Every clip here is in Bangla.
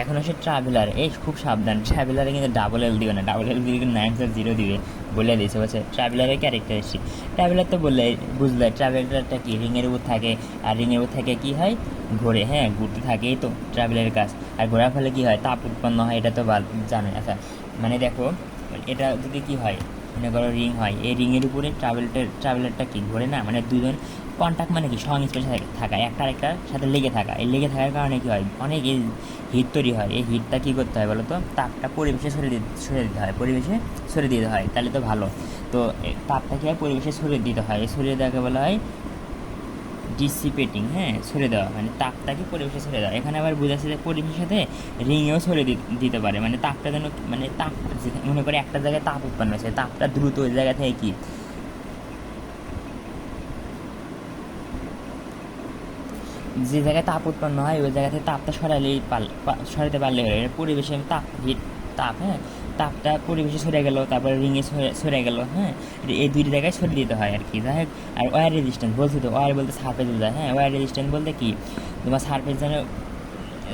এখন আসে ট্রাভেলার। এই খুব সাবধান, ট্রাভেলারে কিন্তু ডাবল এল দিবে না, ডাবল এল দিবে কিন্তু 9+0 দিবে, বলে দিয়েছে বলছে ট্রাভেলারের ক্যারেক্টারিস্টিক। ট্রাভেলার তো বললে বুঝলে, ট্রাভেলারটা কি রিংয়ের উপর থাকে, আর রিংয়ের উপর থেকে কী হয়, ঘোরে, হ্যাঁ ঘুরতে থাকেই তো ট্রাভেলারের কাজ। আর ঘোরার ফলে কী হয়, তাপ উৎপন্ন হয়, এটা তো জানে। আচ্ছা মানে দেখো, এটা যদি কী হয়, মনে করো রিং হয়, এই রিংয়ের উপরে ট্রাভেলারটা কি ঘোরে না, মানে দুজন কন্ট্যাক্ট মানে কি সংস্পর্শে থাকা, একটা আরেকটার সাথে লেগে থাকা। এই লেগে থাকার কারণে কী হয়, অনেক এই হিট তৈরি হয়। এই হিটটা কী করতে হয় বলো তো, তাপটা পরিবেশে সরে দিতে হয়, পরিবেশে সরে দিতে হয়, তাহলে তো ভালো। তো তাপটা কী হয়, পরিবেশে সরে দিতে হয়, এই সরিয়ে দেওয়াকে বলা হয় ডিসিপেটিং। হ্যাঁ, সরে দেওয়া মানে তাপটাকে পরিবেশে সরে দেওয়া। এখানে আবার বোঝাচ্ছে যে পরিবেশের সাথে রিংয়েও সরে দিতে পারে, মানে তাপটা যেন, মানে তাপ মনে করে একটা জায়গায় তাপ উৎপন্ন হয়েছে, তাপটা দ্রুত ওই জায়গা থেকে কি, যে জায়গায় তাপ উৎপন্ন হয় ওই জায়গা থেকে তাপটা সরাতে পারলে হলো। পরিবেশে তাপ, হিট, তাপ, হ্যাঁ তাপটা পরিবেশে সরে গেল, তারপরে রিংয়ে সরে গেল, হ্যাঁ এই দুইটা জায়গায় সরে দিতে হয় আর কি, যাই হোক। আর ওয়্যার রেজিস্ট্যান্স বলছি তো, ওয়্যার বলতে সারফেস বোঝায়, হ্যাঁ ওয়্যার রেজিস্ট্যান্স বলতে কি, তোমার সারফেস যেন,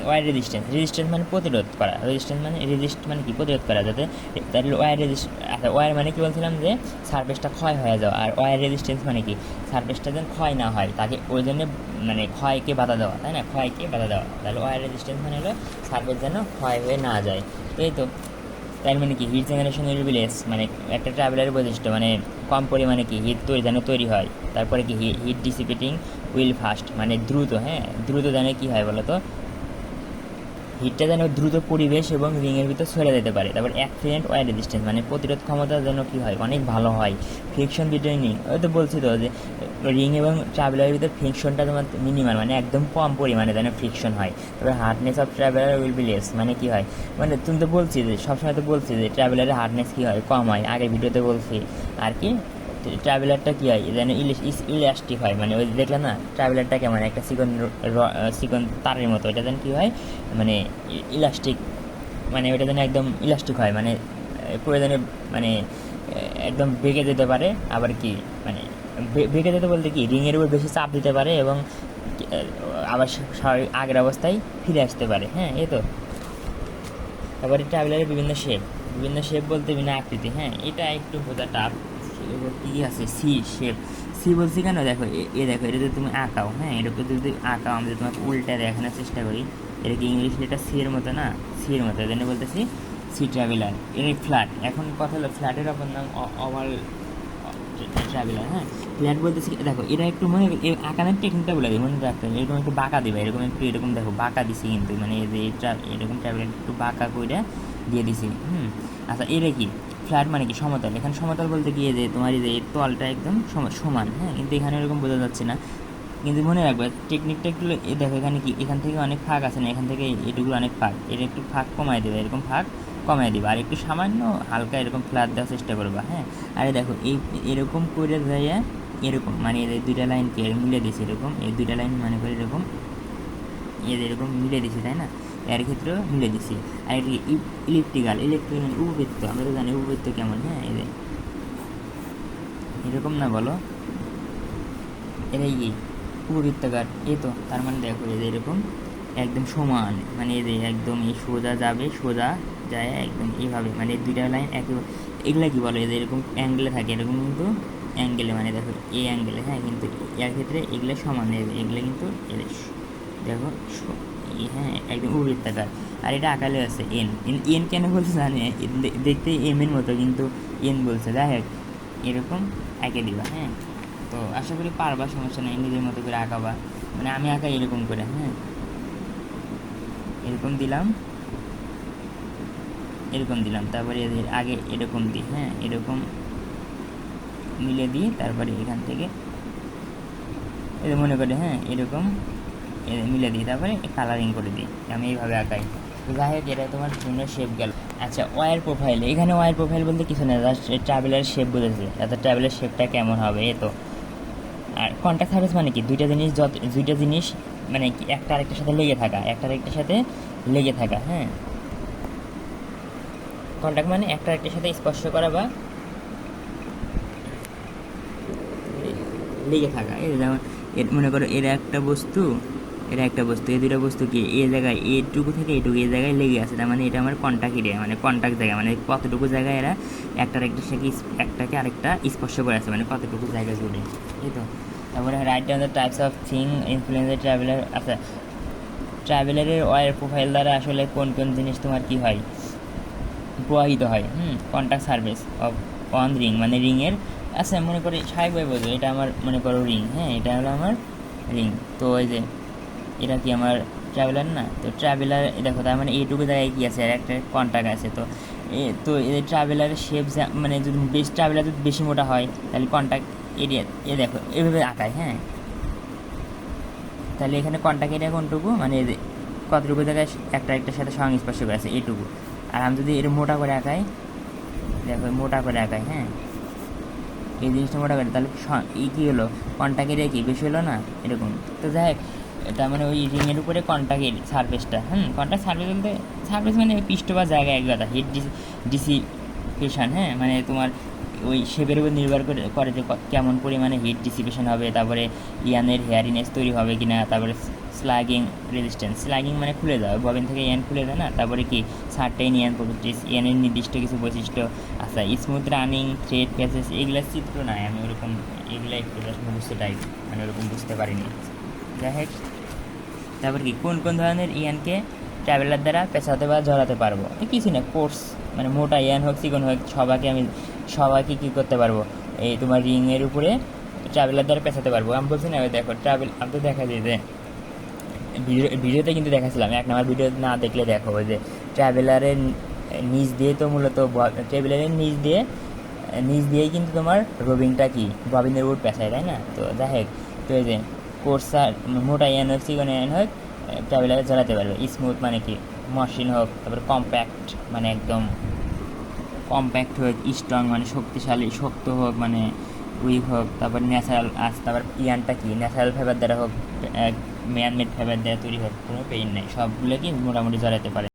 ওয়্যার রেজিস্ট্যান্স মানে প্রতিরোধ করা, রেজিস্ট্যান্স মানে মানে কি, প্রতিরোধ করা, যাতে তাহলে আচ্ছা ওয়্যার মানে কি বলছিলাম, যে সারফেসটা ক্ষয় হয়ে যাওয়া। আর ওয়্যার রেজিস্ট্যান্স মানে কি, সারফেসটা যেন ক্ষয় না হয়, তাকে ওই জন্য মানে ক্ষয়কে বাধা দেওয়া, তাই না, ক্ষয়কে বাধা দেওয়া। তাহলে ওয়্যার রেজিস্ট্যান্স মানে হলো সারফেস যেন ক্ষয় হয়ে না যায়। এই তো, তার মানে কি হিট জেনারেশন উইল মানে একটা ট্রাভেলারের বৈশিষ্ট্য, মানে কম পরিমাণে কি হিট যেন তৈরি হয়। তারপরে কি হিট ডিসিপেটিং উইল ফাস্ট, মানে দ্রুত, হ্যাঁ দ্রুত যেন কী হয় বলো তো, হিটটা যেন দ্রুত পরিবেশ এবং রিংয়ের ভিতর ছড়ে যেতে পারে। তারপর অ্যাক্সিডেন্ট ওয়ার রেজিস্ট্যান্স মানে প্রতিরোধ ক্ষমতা যেন কী হয়, অনেক ভালো হয়। ফ্রিকশন বিটুইন রিং, ওই তো বলছি তো যে রিং এবং ট্রাভেলারের ভিতরে ফ্রিকশনটা তোমার মিনিমাম, মানে একদম কম পরিমাণে যেন ফ্রিকশন হয়। তারপর hardness of traveller will be less, মানে কী হয়, মানে তুমি তো বলছি যে সবসময় তো বলছি যে ট্রাভেলারের হার্ডনেস কী হয়, কম হয়, আগের ভিডিওতে বলছি আর কি। ট্রাভেলারটা কী হয় যেন ইলাস্টিক হয়, মানে ওই দেখলাম না ট্রাভেলারটা কেমন একটা চিকন তারের মতো, এটা যেন কী হয়, মানে ইলাস্টিক, মানে ওটা যেন একদম ইলাস্টিক হয়, মানে প্রয়োজনে মানে একদম বেঁকে যেতে পারে। আবার কি মানে বেঁকে যেতে বলতে কি, রিংয়ের উপর বেশি চাপ দিতে পারে এবং আবার স্বাভাবিক আগের অবস্থায় ফিরে আসতে পারে। হ্যাঁ এই তো। তারপরে ট্রাভেলারের বিভিন্ন শেপ বলতে বিভিন্ন আকৃতি, হ্যাঁ এটা একটু বোঝা টাফ। কী আছে, সি বলছি কেন, দেখো দেখো এটা যদি তুমি আঁকাও, হ্যাঁ এরকম যদি আঁকাও, আমি যদি তোমাকে উল্টা দেখানোর চেষ্টা করি, এটা কি ইংলিশ এটা সি এর মতো না, সি এর মতো, এই জন্য বলতেছি সি ট্রাভেলার। এর ফ্ল্যাট, এখন কথা হলো ফ্ল্যাটের অপর নাম ওভার ট্রাভেলার। হ্যাঁ ফ্ল্যাট বলতেছি, দেখো এটা একটু মনে আঁকানোর টেকনিকটা বলে দিই, মনে রাখতে হবে, এরকম একটু বাঁকা দিবে, এরকম দেখো বাঁকা দিছি কিন্তু, মানে এই যে এরকম ট্রাভেলার একটু বাঁকা করে দিয়ে দিছি। আচ্ছা এটা কি ফ্ল্যাট মানে কি সমতল, এখানে সমতল বলতে গিয়ে যে তোমার এই যে তলটা একদম সমান, হ্যাঁ কিন্তু এখানে এরকম বোঝা যাচ্ছে না। কিন্তু মনে রাখবে টেকনিকটা একটু, দেখো এখানে কি এখান থেকে অনেক ফাঁক আছে না, এখান থেকে এটুকু অনেক ফাঁক, এটা একটু ফাঁক কমায় দেবে, এরকম ফাঁক কমায় দিবে, আর একটু সামান্য হালকা এরকম ফ্ল্যাট দেওয়ার চেষ্টা করবা। হ্যাঁ আরে দেখো এরকম করে যাইয়া এরকম, মানে এই দুইটা লাইনকে মিলে দিয়েছে, এরকম এই দুইটা লাইন মানে করে এরকম এরকম মিলে দিছি, তাই না, এর ক্ষেত্রেও মিলে দিছি। আর এটি ইলেকট্রিক্যাল মানে উপবৃত্ত, আমরা তো জানি উপবৃত্ত কেমন, হ্যাঁ এরকম না বলো, এটাই কি উপবৃত্তাকার। এই তো, তার মানে দেখো এই যে এরকম একদম সমান, মানে এই যে একদম এই সোজা যাবে, সোজা যায় একদম এইভাবে, মানে দুইটা লাইন একই, এগুলা কি বলে, যে এরকম অ্যাঙ্গেলে থাকে, এরকম কিন্তু অ্যাঙ্গেলে, মানে দেখো এই অ্যাঙ্গেলে, হ্যাঁ কিন্তু এর ক্ষেত্রে এগুলো সমান, এগুলো কিন্তু দেখো হ্যাঁ একদম উপবৃত্তাকার। আর এটা আকালে আছে এন, এন কেন বলছে জানি, দেখতে এম এর মতো কিন্তু এন বলছে, যাই হোক এরকম এঁকে দিবা। হ্যাঁ তো আশা করি পারবা, সমস্যা নেই, নিজের মতো করে আঁকাবা, মানে আমি আঁকা এরকম করে, হ্যাঁ এরকম দিলাম, তারপরে এদের আগে এরকম দিই, হ্যাঁ এরকম মিলে দিই, তারপরে এখান থেকে এদের মনে করে, হ্যাঁ এরকম মিলে দিই, তারপরে কালারিং করে দিই, আমি এইভাবে আঁকাই। যাই হোক এটা তোমার বিভিন্ন শেপ গেল। আচ্ছা ওয়ার প্রোফাইল, এখানে ওয়ার প্রোফাইল বলতে কিছু না, জাস্ট ট্রাভেলার শেপ বুঝেছে, এত ট্রাভেলার শেপটা কেমন হবে এ তো। আর কন্ট্যাক্ট সার্ভিস মানে কি, দুইটা জিনিস মানে কি একটা আরেকটার সাথে লেগে থাকা, হ্যাঁ কন্ট্যাক্ট মানে একটা আরেকটার সাথে স্পর্শ করা বা লেগে থাকা। এই যেমন মনে করো এর একটা বস্তু, এটা একটা বস্তু, এই দুটো বস্তু কি এই জায়গায় এইটুকু থেকে এইটুকু এই জায়গায় লেগে আছে, তার মানে এটা আমার কন্টাক্ট এরিয়া, মানে কন্টাক্ট জায়গা, মানে কতটুকু জায়গায় এরা একটার একটা সাথে একটাকে আরেকটা স্পর্শ করে আছে, মানে কতটুকু জায়গা জুড়ে, এই তো। তারপরে write down the types of thing influence the traveller. আচ্ছা, ট্রাভেলারের ওয়ার প্রোফাইল দ্বারা আসলে কোন কোন জিনিস তোমার কি হয়, প্রবাহিত হয়। Contact service of on ring, মানে রিংয়ের, আচ্ছা মনে করি স্বাভাবিকভাবে বোঝো, এটা আমার মনে করো রিং, হ্যাঁ এটা হলো আমার রিং। তো এই যে এটা কি আমার ট্রাভেলার না, তো ট্রাভেলার দেখো, তার মানে এইটুকু জায়গায় কী আছে, আর একটা কন্ট্যাক্ট আছে। তো এই ট্রাভেলারের শেপ, মানে যদি বেশি ট্রাভেলার যদি বেশি মোটা হয় তাহলে কন্ট্যাক্ট এরিয়া, এ দেখো এভাবে আঁকায়, হ্যাঁ তাহলে এখানে কন্ট্যাক্ট এরিয়া কোনটুকু, মানে কতটুকু জায়গায় একটা একটার সাথে সংস্পর্শ করে আছে এইটুকু। আর আমি যদি এটা মোটা করে আঁকাই, দেখো মোটা করে আঁকাই, হ্যাঁ এই জিনিসটা মোটা করে, তাহলে কী হলো, কন্ট্যাক্ট এরিয়া কি বেশি হলো না, এরকম। তো যাই হোক, এটা মানে ওই রিংয়ের উপরে কন্ট্যাক্ট সারফেসটা, কন্ট্যাক্ট সারফেস বলতে, সারফেস মানে পিষ্ট বা জায়গা এক কথা, হিট ডিসিপেশন, হ্যাঁ মানে তোমার ওই শেপের উপর নির্ভর করে যে কেমন পরিমাণে হিট ডিসিপেশন হবে, তারপরে ইয়ানের হেয়ারিনেস তৈরি হবে কি না, তারপরে স্ল্যাগিং রেজিস্ট্যান্স, স্ল্যাগিং মানে খুলে দেওয়া, ববিন থেকে ইয়ান খুলে দেয় না, তারপরে কি সার্টেন ইয়ান প্রপার্টিস, ইয়ানের নির্দিষ্ট কিছু বৈশিষ্ট্য। আচ্ছা, স্মুথ রানিং, থ্রেড প্যাসেজ, এগুলো চিত্র নয়, আমি ওরকম এগুলো একটু বুঝতে টাইপ, মানে ওরকম বুঝতে পারিনি। যাই হোক, তারপর কি কোন কোন ধরনের ইয়ানকে ট্রাভেলার দ্বারা পেঁচাতে বা জড়াতে পারবো, কিছু না, কোর্স মানে মোটা ইয়ান হোক চিকন হোক সবাইকে কী করতে পারবো, এই তোমার রিংয়ের উপরে ট্রাভেলার দ্বারা পেঁচাতে পারবো। আমি বলছি না, দেখো আমি তো দেখা যায় যে ভিডিওতে কিন্তু দেখাচ্ছিলাম, 1 নম্বর ভিডিও না দেখলে দেখো, ওই যে ট্রাভেলারের নিচ দিয়ে, তো মূলত ট্রাভেলারের নিচ দিয়েই কিন্তু তোমার রবিংটা কি ববিনের উপর পেঁচায়, তাই না। তো যাই হোক, তো এই যে কোর্সার মোটা ইয়ান হোক চিকন ইয়ান হোক ট্রাভেলারে জ্বালাতে পারবে। স্মুথ মানে কি মসৃণ হোক, তারপর কম্প্যাক্ট মানে একদম কম্প্যাক্ট হোক, স্ট্রং মানে শক্তিশালী, শক্ত হোক মানে উইক হোক, তারপর ন্যাচারাল তারপর ইয়ানটা কি ন্যাচারাল ফাইবার দ্বারা হোক, ম্যানমেড ফাইবার দ্বারা তৈরি হোক, কোনো পেইন নেই, সবগুলো কি মোটামুটি জ্বালাতে পারে।